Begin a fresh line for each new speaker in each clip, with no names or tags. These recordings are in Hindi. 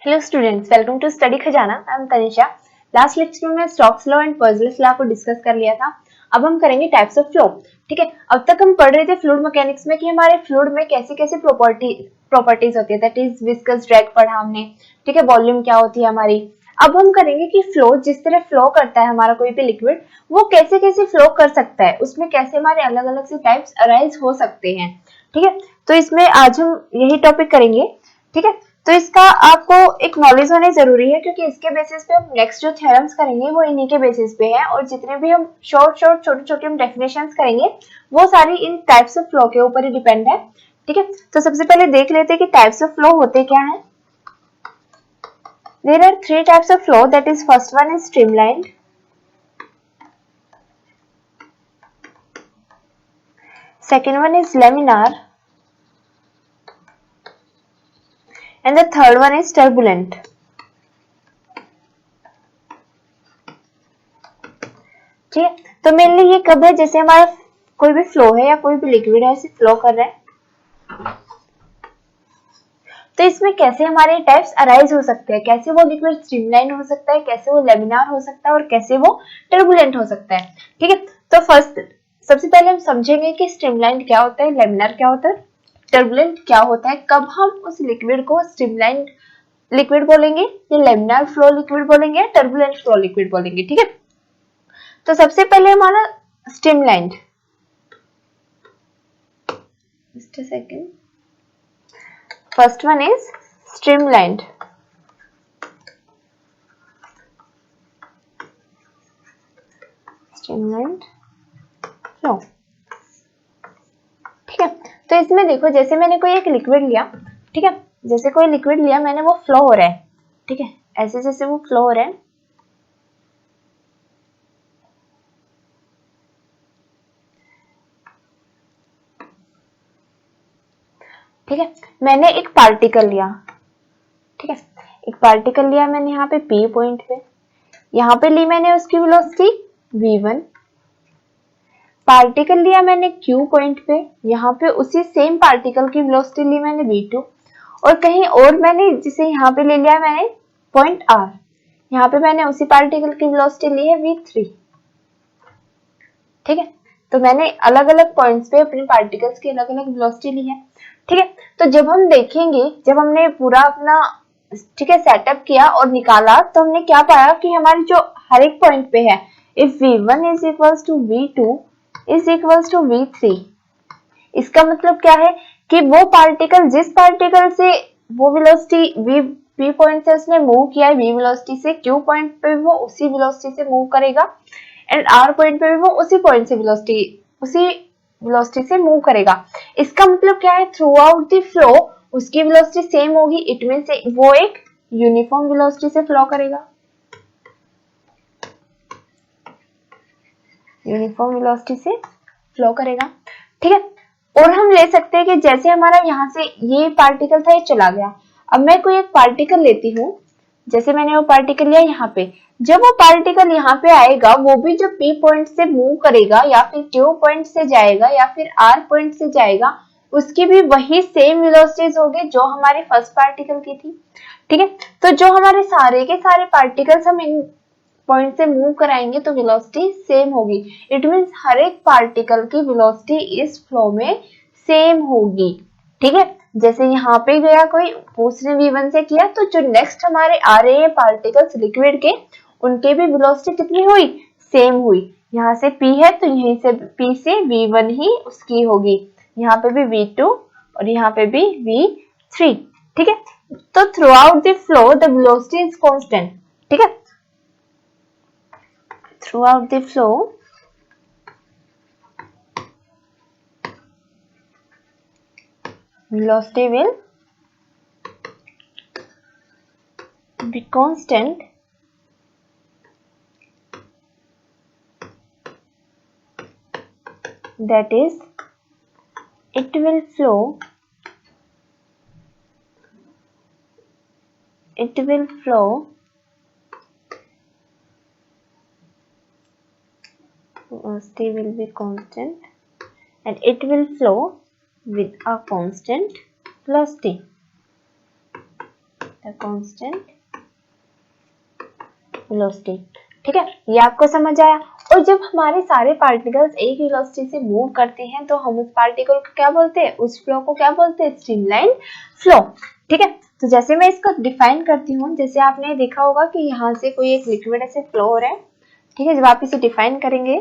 Hello students, welcome to study Khazana. I am Tanisha. Last lecture में मैं Stokes law and personals law को डिस्कस कर लिया था। अब हम करेंगे टाइप्स ऑफ फ्लो। ठीक है, अब तक हम पढ़ रहे थे फ्लूइड मैकेनिक्स में कि हमारे फ्लूइड में कैसे कैसे प्रॉपर्टीज होती है। दैट इज विस्कस, ड्रैग पढ़ा हमने। ठीक है, वॉल्यूम क्या होती है हमारी। अब हम करेंगे कि फ्लो जिस तरह फ्लो करता है हमारा कोई भी लिक्विड, वो कैसे कैसे फ्लो कर सकता है, उसमें कैसे हमारे अलग अलग से टाइप्स अराइज हो सकते हैं। ठीक है, तो इसमें आज हम यही टॉपिक करेंगे। ठीक है, तो इसका आपको एक नॉलेज होने जरूरी है, क्योंकि इसके बेसिस पे हम नेक्स्ट जो थ्योरम्स करेंगे वो इन्हीं के बेसिस पे है, और जितने भी हम छोटे छोटे हम डेफिनेशंस करेंगे वो सारी इन टाइप्स ऑफ फ्लो के ऊपर ही डिपेंड है। ठीक है, तो सबसे पहले देख लेते हैं कि टाइप्स ऑफ फ्लो होते क्या है। There are three types of flow. That is, first one is streamlined, second one is laminar, and the third one is turbulent. ठीक है, तो मेनली ये कब है, जैसे हमारा कोई भी फ्लो है या कोई भी लिक्विड है ऐसे फ्लो कर रहा है, तो इसमें कैसे हमारे टाइप्स अराइज हो सकते हैं, कैसे वो लिक्विड स्ट्रीमलाइन हो सकता है, कैसे वो लेमिनार हो सकता है और कैसे वो टर्बुलेंट हो सकता है। ठीक है, तो फर्स्ट सबसे पहले हम समझेंगे कि स्ट्रीमलाइन क्या होता है, लेमिनार क्या होता है, टर्बुलेंट क्या होता है, कब हम उस लिक्विड को स्ट्रीमलाइन लिक्विड बोलेंगे, या लेमिनार फ्लो लिक्विड बोलेंगे, या टर्बुलेंट फ्लो लिक्विड बोलेंगे। ठीक है, तो सबसे पहले हमारा streamline, just a second. First one is streamlined. Streamlined flow. ठीक है, तो इसमें देखो, जैसे मैंने कोई एक लिक्विड लिया, ठीक है, जैसे कोई लिक्विड लिया मैंने, वो फ्लो हो रहा है। ठीक है, ऐसे जैसे वो फ्लो हो रहा है, ठीक है, मैंने एक पार्टिकल लिया। ठीक है, एक पार्टिकल लिया मैंने यहाँ पे P पॉइंट पे, यहाँ पे ली मैंने उसकी वेलोसिटी v1, पार्टिकल लिया मैंने Q पॉइंट पे, यहाँ पे उसी सेम पार्टिकल की वेलोसिटी ली मैंने v2, और कहीं और मैंने जिसे यहाँ पे ले लिया मैंने पॉइंट R, यहाँ पे मैंने उसी पार्टिकल की वेलोसिटी ली है v3। ठीक है, तो मैंने अलग अलग पॉइंट्स पे अपने पार्टिकल्स की अलग अलग वेलोसिटी ली है। ठीक है, तो जब हम देखेंगे, जब हमने पूरा अपना ठीक है सेटअप किया और निकाला, तो हमने क्या पाया कि हमारे जो हर एक पॉइंट पे है, if v1 is equals to v2 is equals to v3, इसका मतलब क्या है कि वो पार्टिकल जिस पार्टिकल से वो वेलोसिटी v पॉइंट से उसने मूव किया है, v वेलोसिटी से, q पॉइंट पे वो उसी वेलोसिटी से मूव करेगा, एंड r पॉइंट पे भी वो उसी पॉइंट से वेलोसिटी से मूव करेगा। इसका मतलब क्या है, थ्रू आउट द फ्लो उसकी वेलोसिटी सेम होगी। इट मींस वो एक यूनिफॉर्म वेलोसिटी से फ्लो करेगा, यूनिफॉर्म वेलोसिटी से फ्लो करेगा। ठीक है, और हम ले सकते हैं कि जैसे हमारा यहाँ से ये पार्टिकल था, ये चला गया, अब मैं कोई एक पार्टिकल लेती हूँ, जैसे मैंने वो पार्टिकल लिया यहाँ पे, जब वो पार्टिकल यहाँ पे आएगा, वो भी जब P पॉइंट से मूव करेगा या फिर Q पॉइंट से जाएगा या फिर R पॉइंट से जाएगा, उसकी भी वही सेम वेलोसिटीज होगी जो हमारे फर्स्ट पार्टिकल की थी। ठीक है, तो जो हमारे सारे के सारे पार्टिकल्स हम इन पॉइंट से मूव कराएंगे तो वेलोसिटी सेम होगी। इट मींस हर एक पार्टिकल की वेलोसिटी इस फ्लो में सेम होगी। ठीक है, जैसे यहाँ पे गया कोई, उसने v1 से किया, तो जो नेक्स्ट हमारे आ रहे हैं पार्टिकल्स लिक्विड के, उनके भी वेलोसिटी कितनी हुई, सेम हुई। यहाँ से P है तो यहीं से P से v1 ही उसकी होगी, यहाँ पे भी v2 और यहाँ पे भी v3। ठीक है, तो through out the flow the velocity is constant. ठीक है, throughout the flow velocity will be constant, that is it will flow velocity will be constant and it will flow with a constant velocity, the constant velocity. ठीक है, ये आपको समझ आया। और जब हमारे सारे पार्टिकल्स एक वेलोसिटी से मूव करते हैं तो हम उस पार्टिकल को क्या बोलते हैं, उस फ्लो को क्या बोलते हैं, स्ट्रीमलाइन फ्लो। ठीक है, तो जैसे मैं इसको डिफाइन करती हूँ, जैसे आपने देखा होगा कि यहाँ से कोई एक लिक्विड ऐसे फ्लो हो रहा है। ठीक है, जब आप इसे डिफाइन करेंगे,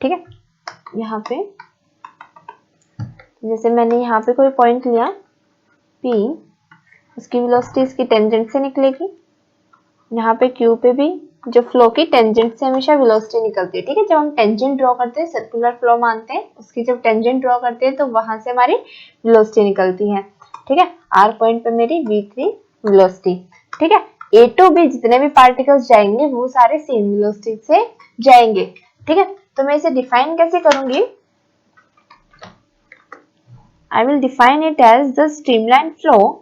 ठीक है, यहाँ पे जैसे मैंने यहाँ पे कोई पॉइंट लिया P, उसकी वेलोसिटी इसकी टेंजेंट से निकलेगी। यहाँ पे Q पे भी जो फ्लो की टेंजेंट से हमेशा वेलोसिटी निकलती है। ठीक है, जब हम टेंजेंट ड्रॉ करते हैं, सर्कुलर फ्लो मानते हैं, उसकी जब टेंजेंट ड्रॉ करते हैं तो वहां से हमारी वेलोसिटी निकलती है। ठीक है, R पॉइंट पे मेरी V3 वेलोसिटी। ठीक है, A टू B जितने भी पार्टिकल्स जाएंगे वो सारे सेम वेलोसिटी से जाएंगे। ठीक है, तो मैं इसे डिफाइन कैसे करूंगी, I will define it as the streamline flow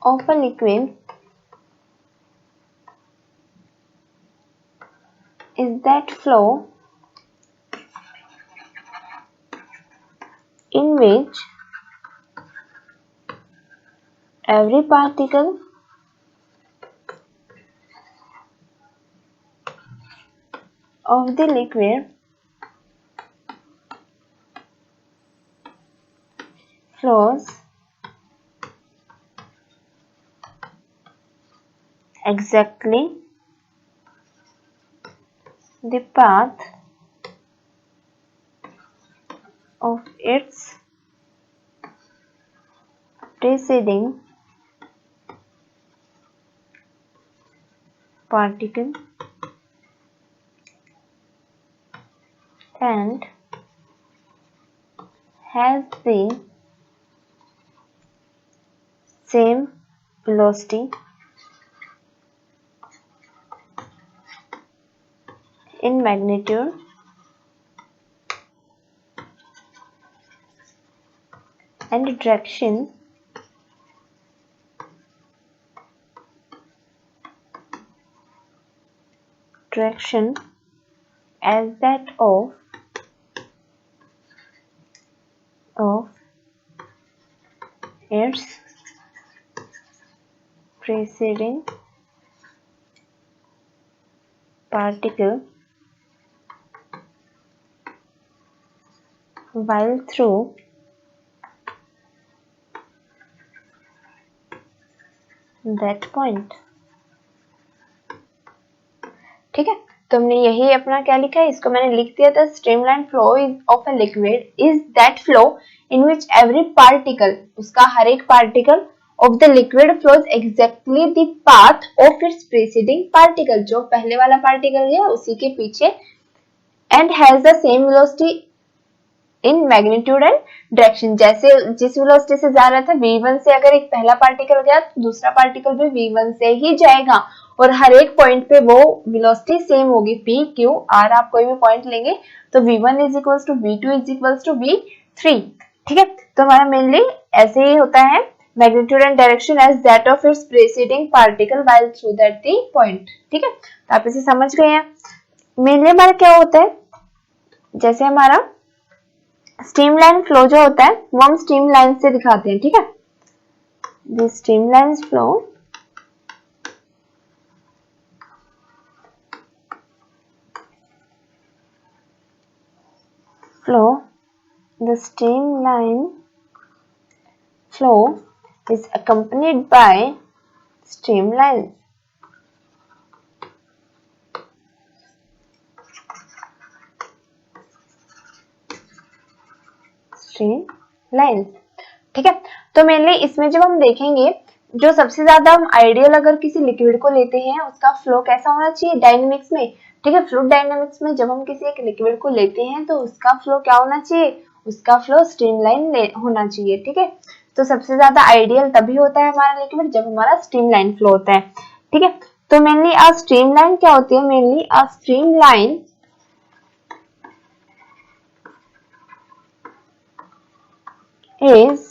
of a liquid is that flow in which every particle of the liquid flows exactly the path of its preceding particle and has the same velocity in magnitude and direction as that of its preceding particle while through that point। ठीक है, तो हमने यही अपना क्या लिखा है, इसको मैंने लिख दिया था, streamline flow of a liquid is that flow in which every particle, उसका हर एक particle of the liquid flows exactly the path of its preceding particle, जो पहले वाला पार्टिकल है उसी के पीछे, and has the same velocity in magnitude and direction. जैसे जिस वेलोसिटी से जा रहा था v1 से अगर एक पहला पार्टिकल गया तो दूसरा पार्टिकल भी v1 से ही जाएगा और हर एक पॉइंट पे वो वेलोसिटी सेम होगी, p q r, आप कोई भी पॉइंट लेंगे तो v1 is equals to v2 is equals to v3। ठीक है, तो हमारा मेनली ऐसे ही होता है, magnitude and direction as that of its preceding particle while through that the point. ठीक है, तो आप इसे समझ गए हैं। मेनली हमारा क्या होता है, जैसे हमारा स्ट्रीमलाइन फ्लो जो होता है वो हम स्ट्रीमलाइन से दिखाते हैं। ठीक है, the streamline the streamline flow is accompanied by streamlines। ठीक है, तो मेनली इसमें जब हम देखेंगे, जो सबसे ज्यादा हम आइडियल अगर किसी लिक्विड को लेते हैं उसका फ्लो कैसा होना चाहिए डायनेमिक्स में। ठीक है, फ्लूइड डायनेमिक्स में जब हम किसी एक लिक्विड को लेते हैं तो उसका फ्लो क्या होना चाहिए, उसका फ्लो स्ट्रीमलाइन होना चाहिए। ठीक है, तो सबसे ज्यादा आइडियल तभी होता है हमारा लिक्विड जब हमारा स्ट्रीमलाइन फ्लो होता है। ठीक है, तो मेनली अ स्ट्रीमलाइन क्या होती है, mainly a streamline is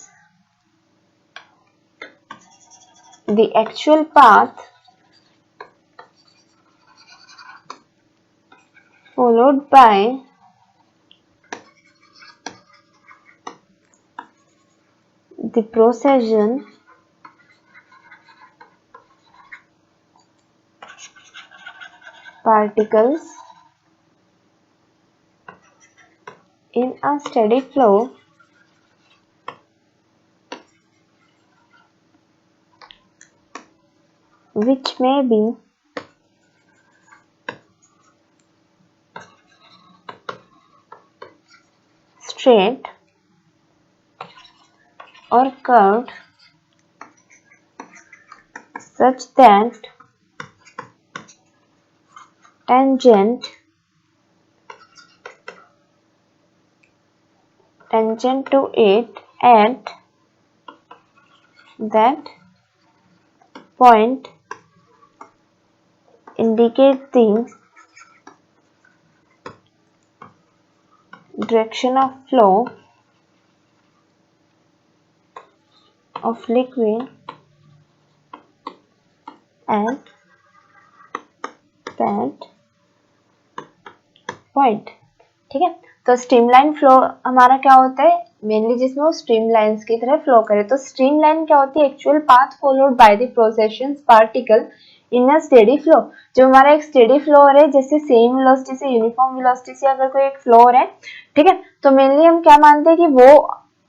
the actual path followed by the procession particles in a steady flow which may be straight or curved such that tangent to it at that point indicate the direction of flow of liquid at that point। ठीक है, तो स्ट्रीमलाइन फ्लो हमारा क्या होता है, मेनली जिसमें वो स्ट्रीमलाइंस की तरह फ्लो करे। तो स्ट्रीमलाइन क्या होती है, actual path followed by the processions particle in a steady flow. जो हमारा एक स्टेडी फ्लो हो रहा है, जैसे सेम वेलोसिटी से यूनिफॉर्म वेलोसिटी से अगर कोई एक फ्लो हो रहा है, ठीक है, तो मेनली हम क्या मानते हैं कि वो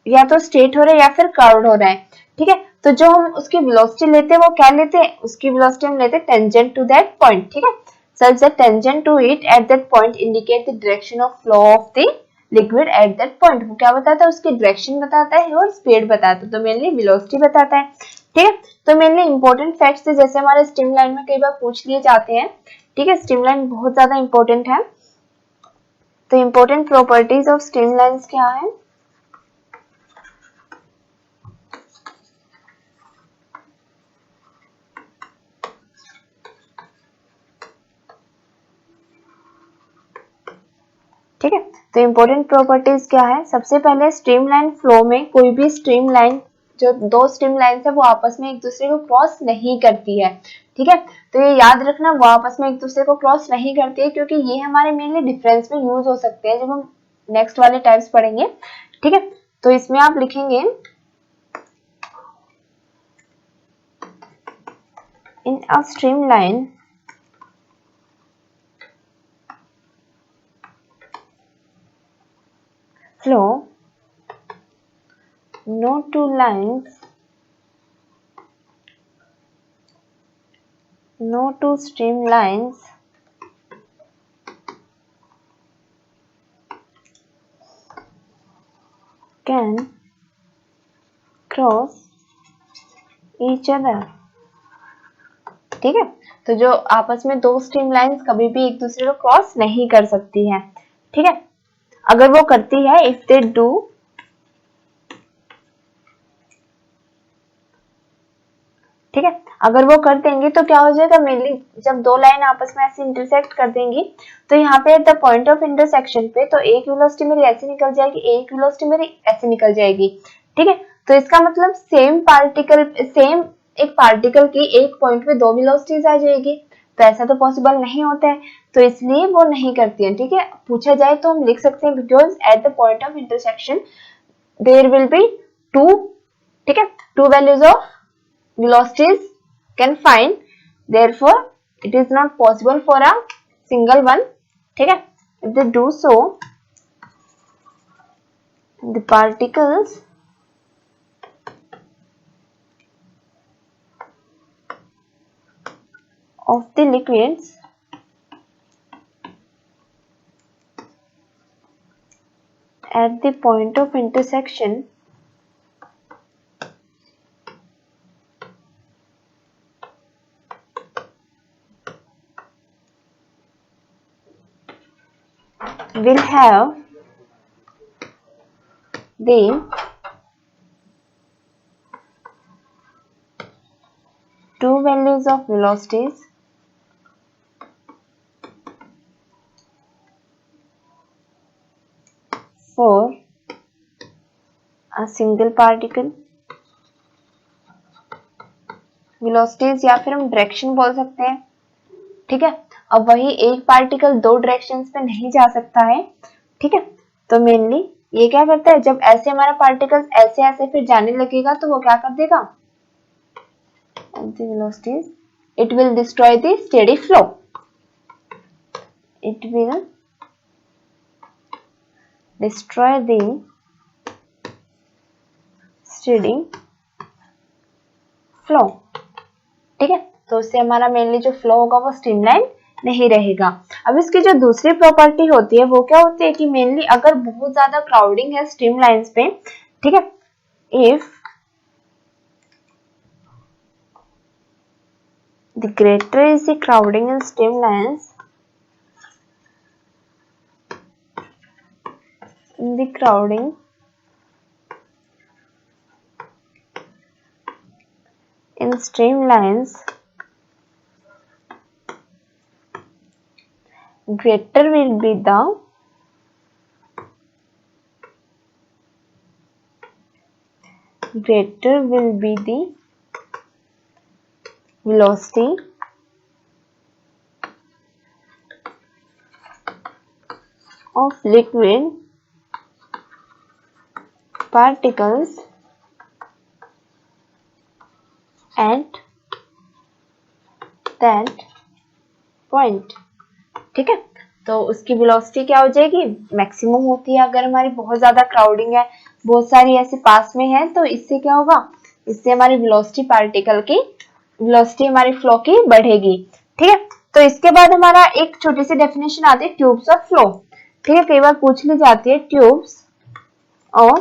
या तो स्ट्रेट हो रहा है या फिर कर्व्ड हो रहा है। ठीक है, तो जो हम उसकी वेलोसिटी लेते हैं वो क्या लेते हैं, उसकी वेलोसिटी हम लेते हैं टेंजेंट टू दैट पॉइंट। ठीक है, such that tangent to it at that point indicate the direction of flow of the liquid at that point। वो क्या बताता है, उसकी डायरेक्शन बताता है और स्पीड बताता है, तो मेनली वेलोसिटी बताता है। ठीक है, तो मेनली इंपॉर्टेंट फैक्ट्स थे, जैसे हमारे स्ट्रीमलाइन में कई बार पूछ लिए जाते हैं। ठीक है, स्ट्रीमलाइन बहुत ज्यादा इंपॉर्टेंट है। तो इंपॉर्टेंट प्रॉपर्टीज ऑफ स्ट्रीमलाइंस क्या है, ठीक है, तो इंपॉर्टेंट प्रॉपर्टीज क्या है, सबसे पहले स्ट्रीमलाइन फ्लो में कोई भी स्ट्रीमलाइन, जो दो स्ट्रीमलाइन है वो आपस में एक दूसरे को क्रॉस नहीं करती है। ठीक है, तो ये याद रखना, वो आपस में एक दूसरे को क्रॉस नहीं करती है, क्योंकि ये हमारे मेनली डिफरेंस में यूज हो सकते हैं जब हम नेक्स्ट वाले टाइप्स पढ़ेंगे। ठीक है, तो इसमें आप लिखेंगे इन अ streamline flow no two streamlines can cross each other। ठीक है, तो जो आपस में दो स्ट्रीमलाइंस कभी भी एक दूसरे को क्रॉस नहीं कर सकती है। ठीक है, अगर वो करती है, इफ दे डू, ठीक है, अगर वो कर देंगे तो क्या हो जाएगा, मेनली जब दो लाइन आपस में ऐसे इंटरसेक्ट कर देंगी, तो यहाँ पे eight the point of intersection पे तो एक वेलोसिटी मेरी ऐसे निकल जाएगी, एक वेलोसिटी मेरी ऐसे निकल जाएगी। ठीक है, तो इसका मतलब सेम एक पार्टिकल की एक पॉइंट पे दो वेलोसिटीज आ जाएगी, तो ऐसा तो पॉसिबल नहीं होता है, तो इसलिए वो नहीं करती है। ठीक है, पूछा जाए तो हम लिख सकते हैं because at the point of intersection there will be two, ठीक है, two values of velocities can find, therefore it is not possible for a single one। ठीक है, if they do so, the particles of the liquids at the point of intersection will have the two values of velocities for a single particle, velocities या फिर हम डायरेक्शन बोल सकते हैं। ठीक है, अब वही एक पार्टिकल दो डायरेक्शंस पे नहीं जा सकता है। ठीक है, तो मेनली ये क्या करता है, जब ऐसे हमारा पार्टिकल ऐसे ऐसे फिर जाने लगेगा तो वो क्या कर देगा, velocities, it will destroy the steady flow. It will destroy the steady flow. ठीक है, तो उससे हमारा मेनली जो फ्लो होगा वो स्ट्रीमलाइन नहीं रहेगा। अब इसकी जो दूसरी प्रॉपर्टी होती है वो क्या होती है कि मेनली अगर बहुत ज्यादा क्राउडिंग है स्ट्रीमलाइंस पे, ठीक है, if the greater is the crowding in streamlines, the crowding in streamlines, greater will be the velocity of liquid particles at that point। ठीक है, तो उसकी वेलोसिटी क्या हो जाएगी, मैक्सिमम होती है। अगर हमारी बहुत ज्यादा क्राउडिंग है, बहुत सारी ऐसे पास में है, तो इससे क्या होगा, इससे हमारी वेलोसिटी पार्टिकल की वेलोसिटी हमारी फ्लो की बढ़ेगी। ठीक है, तो इसके बाद हमारा एक छोटी सी डेफिनेशन आती है ट्यूब्स ऑफ फ्लो। ठीक है, कई बार पूछ ली जाती है ट्यूब्स ऑफ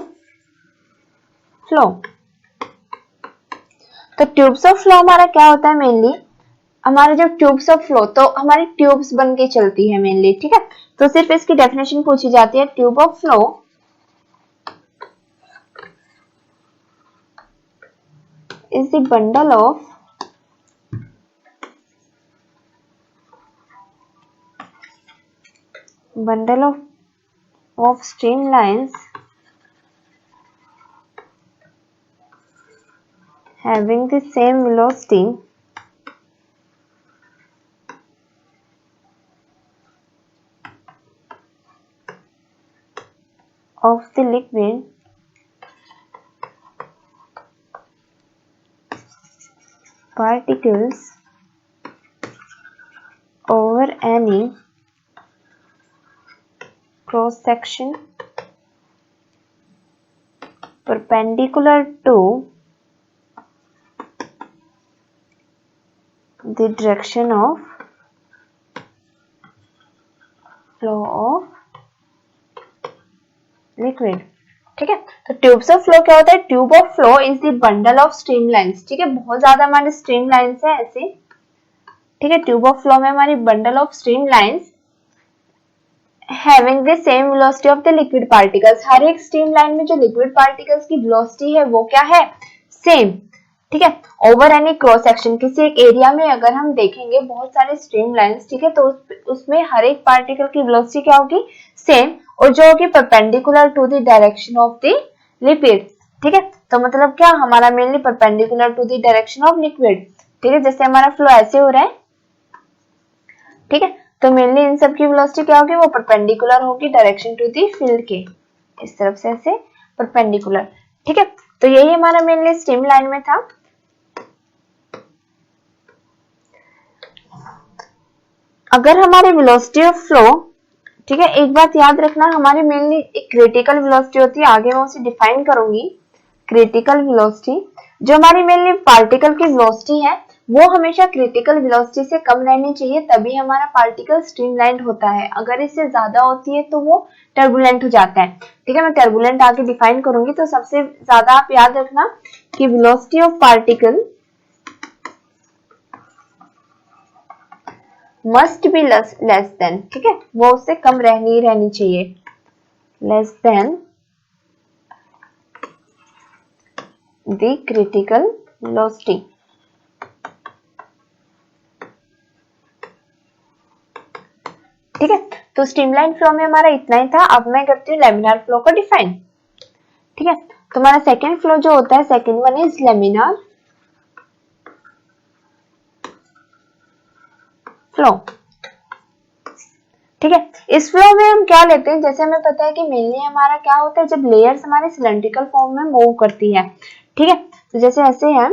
फ्लो। तो ट्यूब्स ऑफ फ्लो हमारा क्या होता है, मेनली हमारे जो ट्यूब्स ऑफ फ्लो, तो हमारी ट्यूब्स बन के चलती है मेनली। ठीक है, तो सिर्फ इसकी डेफिनेशन पूछी जाती है, tube of flow is the bundle of streamlines having the same velocity of the liquid particles over any cross section perpendicular to the direction of flow of liquid। ठीक है, तो ट्यूब्स ऑफ फ्लो क्या होता है, tube of flow is the bundle of streamlines. ठीक है, बहुत ज्यादा हमारे स्ट्रीमलाइंस है ऐसे। ठीक है, ट्यूब ऑफ फ्लो में हमारी bundle of streamlines having the same velocity of the liquid particles. हर एक स्ट्रीमलाइन में जो लिक्विड पार्टिकल्स की वेलोसिटी है वो क्या है, सेम। ठीक है, ओवर एनी क्रॉस सेक्शन, किसी एक एरिया में अगर हम देखेंगे बहुत सारे स्ट्रीमलाइंस, ठीक है, तो उसमें हर एक पार्टिकल की वेलोसिटी क्या होगी, सेम, और जो होगी perpendicular to the direction of the liquid. ठीक है, तो मतलब क्या, हमारा mainly perpendicular to the direction of liquid. ठीक है, जैसे हमारा फ्लो ऐसे हो रहा है, ठीक है, तो मेनली इन सब की वेलोसिटी क्या होगी, वो परपेंडिकुलर होगी डायरेक्शन टू दी फील्ड के, इस तरफ से ऐसे परपेंडिकुलर। ठीक है, तो यही हमारा मेनली स्ट्रीमलाइन में था। अगर हमारी वेलोसिटी ऑफ फ्लो, ठीक है, एक बात याद रखना, हमारी मेनली एक क्रिटिकल वेलोसिटी होती है, आगे मैं उसे डिफाइन करूंगी। क्रिटिकल वेलोसिटी, जो हमारी मेनली पार्टिकल की वेलोसिटी है वो हमेशा क्रिटिकल वेलोसिटी से कम रहनी चाहिए, तभी हमारा पार्टिकल स्ट्रीमलाइंड होता है। अगर इससे ज्यादा होती है तो वो टर्बुलेंट हो जाता है। ठीक है, मैं टर्बुलेंट आगे डिफाइन करूंगी। तो सबसे ज्यादा आप याद रखना कि velocity of particle must be less than, ठीक है, वो उससे कम रहनी चाहिए, less than the critical velocity. ठीक है, तो स्ट्रीमलाइन फ्लो में हमारा इतना ही था। अब मैं करती हूँ लेमिनार फ्लो को डिफाइन। ठीक है, तो हमारा सेकेंड फ्लो जो होता है, second one is laminar flow. ठीक है, इस फ्लो में हम क्या लेते हैं, जैसे हमें पता है कि मेनली हमारा क्या होता है जब लेयर्स हमारे सिलेंड्रिकल फॉर्म में मूव करती है। ठीक है, तो जैसे ऐसे है,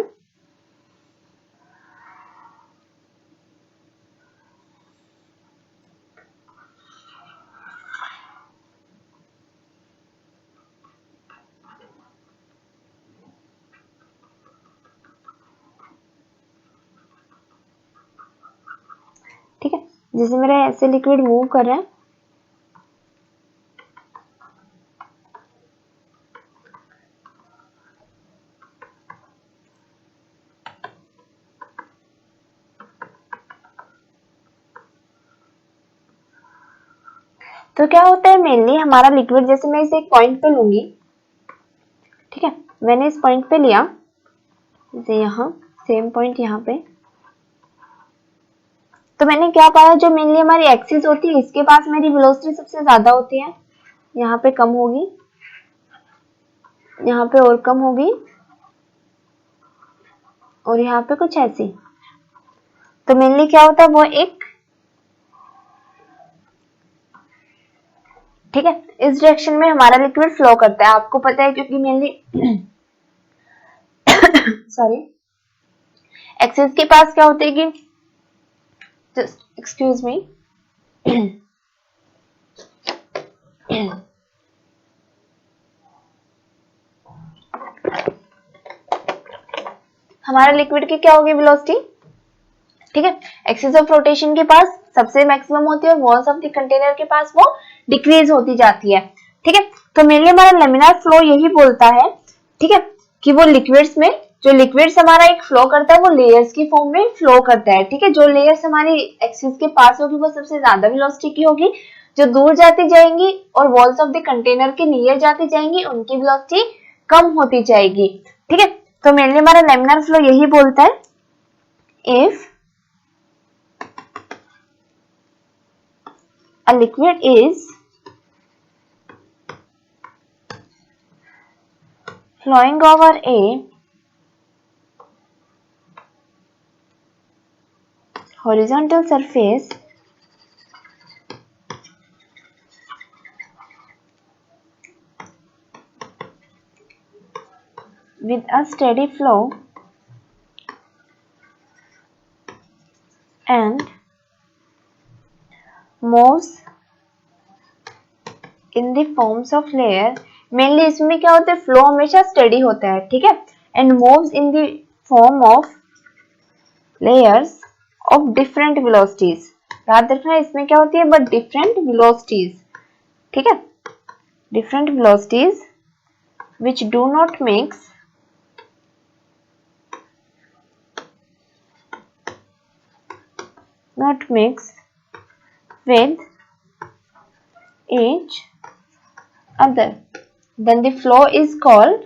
ठीक है, जैसे मेरा ऐसे लिक्विड मूव कर रहा है, तो क्या होता है मेनली हमारा लिक्विड, जैसे मैं इसे एक पॉइंट पे लूंगी, ठीक है, मैंने इस पॉइंट पे लिया, जैसे यहाँ सेम पॉइंट यहाँ पे, तो मैंने क्या पाया, जो मेनली हमारी एक्सिस होती है इसके पास मेरी वेलोसिटी सबसे ज्यादा होती है, यहाँ पे कम होगी, यहाँ पे और कम होगी, और यहाँ पे कुछ ऐसी। तो मेनली क्या होता है वो एक, ठीक है, इस डायरेक्शन में हमारा लिक्विड फ्लो करता है, आपको पता है क्योंकि मेनली सॉरी, एक्सिस के पास क्या होता है कि, जस्ट एक्सक्यूज मी, हमारा लिक्विड की क्या होगी वेलोसिटी, ठीक है, एक्सिस ऑफ रोटेशन के पास सबसे मैक्सिमम होती है, वॉल्स ऑफ द कंटेनर के पास वो डिक्रीज होती जाती है। ठीक है, तो मेनली हमारा लेमिनार फ्लो यही बोलता है, ठीक है, कि वो लिक्विड्स में, जो लिक्विड्स हमारा एक फ्लो करता है वो लेयर्स की फॉर्म में फ्लो करता है। ठीक है, जो लेयर्स हमारी एक्सिस के पास होगी वो सबसे ज्यादा वेलोसिटी की होगी, जो दूर जाती जाएंगी और वॉल्स ऑफ द कंटेनर के नियर जाती जाएंगी उनकी वेलोसिटी कम होती जाएगी। ठीक है, तो मेनली हमारा लेमिनार फ्लो यही बोलता है, if a liquid is flowing over a horizontal surface with a steady flow and moves in the forms of layer, mainly इसमें क्या होता है फ्लो हमेशा स्टडी होता है, ठीक है, and moves in the form of layers of different velocities, याद रखना इसमें क्या होती है बट डिफरेंट वेलोसिटीज, ठीक है, different velocities which do not mix with each other, then the flow is called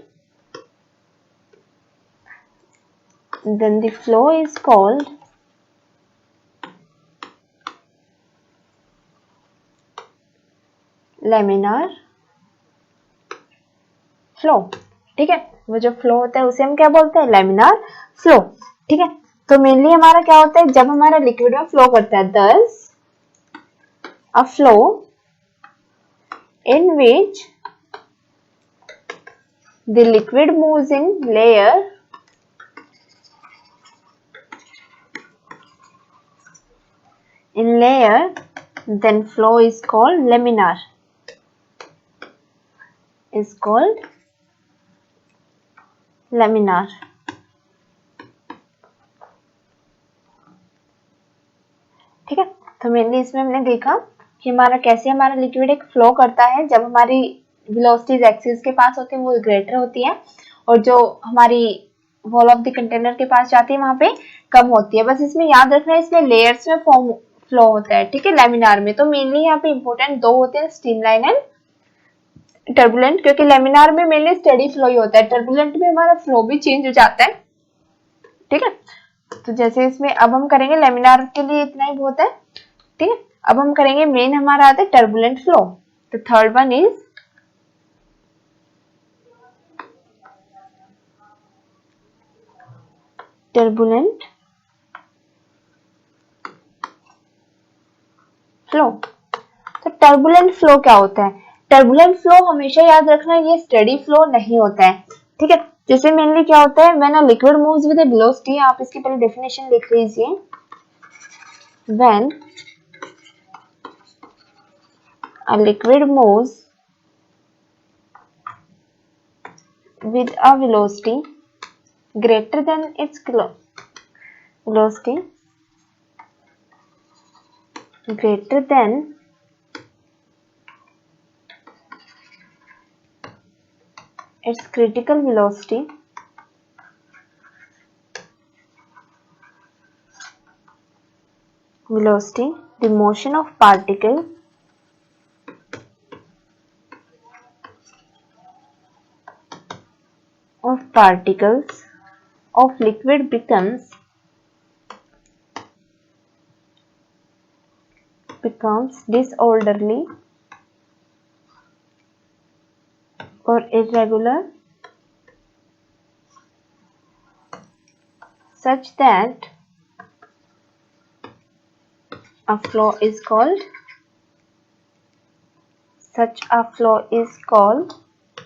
laminar flow. ठीक है, वो जो फ्लो होता है उसे हम क्या बोलते हैं, लेमिनार फ्लो। ठीक है, तो मेनली हमारा क्या होता है जब हमारा लिक्विड में फ्लो करता है, thus a flow in which the liquid moves in layer then flow is called laminar, laminar। ठीक है, तो मेनली इसमें हमने देखा कि हमारा कैसे हमारा लिक्विड एक फ्लो करता है जब हमारी वेलोसिटीज एक्सिस के पास होती है वो ग्रेटर होती है, और जो हमारी वॉल ऑफ द कंटेनर के पास जाती है वहां पे कम होती है। बस इसमें याद रखना है इसमें लेयर्स में फॉर्म फ्लो होता है, ठीक है, लेमिनार में। तो मेनली यहाँ पे इंपॉर्टेंट दो होते हैं, स्ट्रीमलाइन एंड टर्बुलेंट, क्योंकि लेमिनार में मेनली स्टेडी फ्लो ही होता है, टर्बुलेंट में हमारा फ्लो भी चेंज हो जाता है। ठीक है, तो जैसे इसमें अब हम करेंगे लेमिनार के लिए इतना ही बहुत है। ठीक है, अब हम करेंगे मेन हमारा आता है टर्बुलेंट फ्लो। तो third one is turbulent flow. तो टर्बुलेंट फ्लो क्या होता है? टर्बुलेंट फ्लो हमेशा याद रखना ये स्टेडी फ्लो नहीं होता है, ठीक है। जैसे मेनली क्या होता है, when a liquid moves with a velocity, आप इसकी पहले डेफिनेशन लिख लीजिए। When a liquid moves with a velocity greater than its velocity greater than its critical velocity the motion of particles of liquid becomes disorderly or irregular such that a flow is called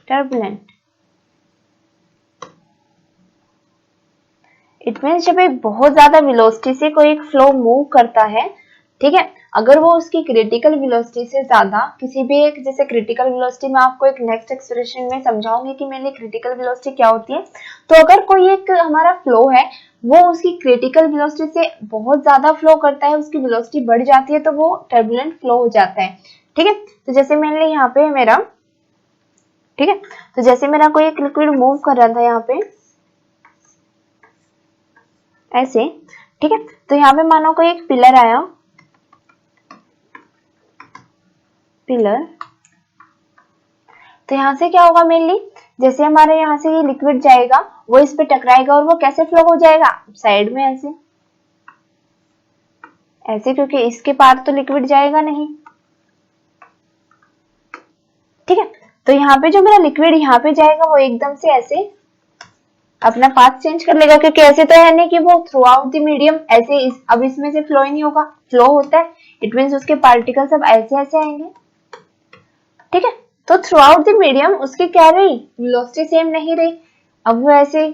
turbulent. It means जब एक बहुत ज्यादा वेलोसिटी से कोई एक फ्लो मूव करता है, ठीक है, अगर वो उसकी क्रिटिकल वेलोसिटी से ज्यादा किसी भी एक, जैसे क्रिटिकल वेलोसिटी मैं आपको एक नेक्स्ट एक्सप्रेशन में समझाऊंगी कि मेरे क्रिटिकल वेलोसिटी क्या होती है। तो अगर कोई एक हमारा फ्लो है वो उसकी क्रिटिकल वेलोसिटी से बहुत ज्यादा फ्लो करता है, उसकी वेलोसिटी बढ़ जाती है, तो वो टर्बुलेंट फ्लो हो जाता है, ठीक है। तो जैसे मैंने यहाँ पे मेरा, ठीक है, तो जैसे मेरा कोई एक लिक्विड मूव कर रहा था यहाँ पे ऐसे, ठीक है, तो यहाँ पे मानो कोई एक पिलर आया, तो यहाँ से क्या होगा मेनली, जैसे हमारे यहाँ से ये लिक्विड जाएगा वो इस पे टकराएगा और वो कैसे फ्लो हो जाएगा, साइड में ऐसे ऐसे, क्योंकि इसके पार तो लिक्विड जाएगा नहीं, ठीक है। तो यहाँ पे जो मेरा लिक्विड यहाँ पे जाएगा वो एकदम से ऐसे अपना पाथ चेंज कर लेगा, क्योंकि ऐसे तो है नहीं कि वो थ्रू आउट द मीडियम ऐसे अब इसमें से फ्लो ही नहीं होगा, फ्लो होता है, इट मीन्स उसके पार्टिकल सब ऐसे ऐसे आएंगे, ठीक है। तो थ्रू आउट द मीडियम उसकी क्या रही, वेलोसिटी सेम नहीं रही, अब वो ऐसे,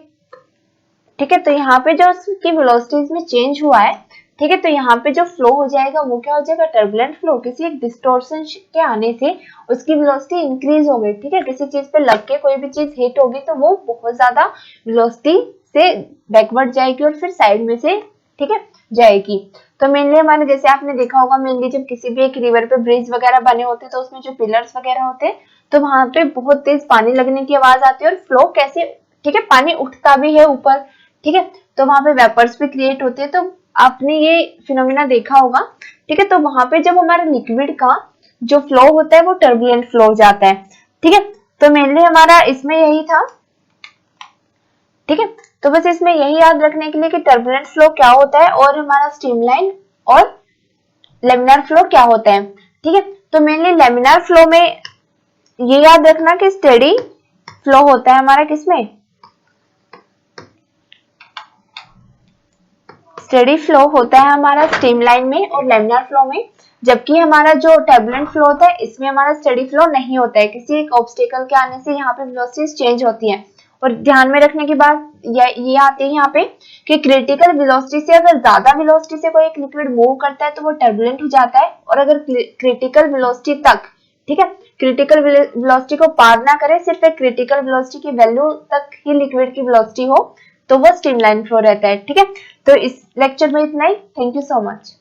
ठीक है। तो यहाँ पे जो उसकी वेलोसिटीज में चेंज हुआ है, ठीक है, तो यहाँ पे जो फ्लो हो जाएगा वो क्या हो जाएगा, टर्बुलेंट फ्लो। किसी एक डिस्टॉर्शन के आने से उसकी वेलोसिटी इंक्रीज हो गई, ठीक है, किसी चीज पे लग के कोई भी चीज हिट होगी तो वो बहुत ज्यादा वेलोसिटी से बैकवर्ड जाएगी और फिर साइड में से, ठीक है, जाएगी। तो मेनली हमारे, जैसे आपने देखा होगा, मेनली जब किसी भी एक रिवर पे ब्रिज वगैरह बने होते हैं तो उसमें जो पिलर्स वगैरह होते हैं तो वहां पे बहुत तेज पानी लगने की आवाज आती है और फ्लो कैसे, ठीक है, पानी उठता भी है ऊपर, ठीक है, तो वहां पे वेपर्स भी क्रिएट होते हैं, तो आपने ये फिनोमिना देखा होगा, ठीक है। तो वहां पे जब हमारे लिक्विड का जो फ्लो होता है वो टर्बुलेंट फ्लो हो जाता है, ठीक है। तो मेनली हमारा इसमें यही था, ठीक है। तो बस इसमें यही याद रखने के लिए कि टर्बुलेंट फ्लो क्या होता है और हमारा स्ट्रीमलाइन और लेमिनार फ्लो क्या होता है, ठीक है। तो मेनली लेमिनार फ्लो में ये याद रखना कि स्टेडी फ्लो होता है हमारा किसमें, स्टेडी फ्लो होता है हमारा स्ट्रीमलाइन में और लेमिनार फ्लो में, जबकि हमारा जो टर्बुलेंट फ्लो होता है इसमें हमारा स्टेडी फ्लो नहीं होता है, किसी एक ऑब्स्टेकल के आने से यहाँ पे वेलोसिटीज चेंज होती है। और ध्यान में रखने की बात ये आती है यहाँ पे कि क्रिटिकल वेलोसिटी से अगर ज्यादा वेलोसिटी से कोई एक लिक्विड मूव करता है तो वो टर्बुलेंट हो जाता है, और अगर क्रिटिकल वेलोसिटी तक, ठीक है, क्रिटिकल वेलोसिटी को पार ना करे, सिर्फ एक क्रिटिकल वेलोसिटी की वैल्यू तक ही लिक्विड की वेलोसिटी हो, तो वो स्ट्रीमलाइन फ्लो रहता है, ठीक है। तो इस लेक्चर में इतना ही, थैंक यू सो मच।